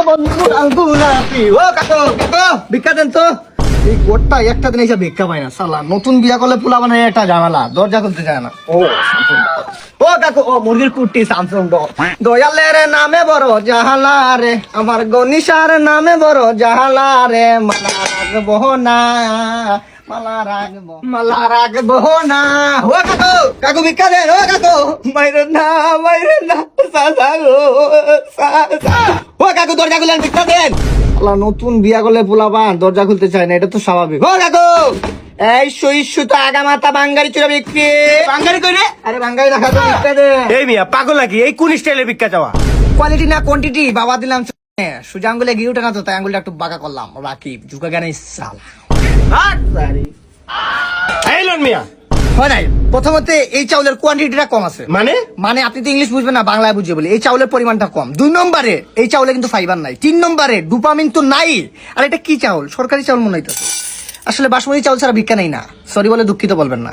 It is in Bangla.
বন্ধু গোলাপি। ও কাকু কাকু ভিক্ষা দেন তো। এই গোটটা একটা দিন এসে ভিক্ষা পায় না সালা। নতুন বিয়া করলে পোলা বানায় একটা ঝামেলা, দরজা খুলতে চায় না। ও ও কাকু, ও মুরগির কুটি স্যামসং দয়ালের নামে বড় জাহালা রে, আমার গনিশার নামে বড় জাহালা রে, মালা রাখবো না, মালা রাখবো না। ও কাকু কাকু ভিক্ষা দেন। ও কাকু মাইরে না সাসা গো সাসা। ও কাকু দরজা খুলেন, ভিক্ষা দেন। আল্লাহ, নতুন বিয়া করলে পোলাপান দরজা খুলতে চায় না, এটা তো স্বাভাবিক। ও কাকু এই সইস্যু তো আগা মাথা বাঙ্গারি চুরা বিক্রি। বাঙালি কই রে? আরে বাঙ্গারি রাখা তো ভিক্ষা দে। এই মিয়া পাগল নাকি? এই কোন স্টাইলে ভিক্ষা চাওয়া? কোয়ালিটি না কোয়ান্টিটি বাবা দিলাম। সোজা আঙ্গুলে গিয়ে উঠে না তো, তাই আঙ্গুলটা একটু বাঁকা করলাম। রাখি ঝুঁকা জ্ঞানে সালা। এই লন মিয়া। হয় নাই, প্রথমত এই চাউলের কোয়ান্টিটিটা কম আছে। মানে আপনি তো ইংলিশ বুঝবেন না, বাংলায় বুঝিয়ে বলি। এই চাউলের পরিমাণটা কম। 2 নম্বরে এই চাউলে কিন্তু ফাইবার নাই। 3 নম্বরে ডোপামিন তো নাই। আর এটা কি চাউল? সরকারি চাউল মনে হইতেছে। আসলে বাসমতি চাউল ছাড়া ভিক্ষা নেই না। সরি বলে দুঃখিত বলবেন না।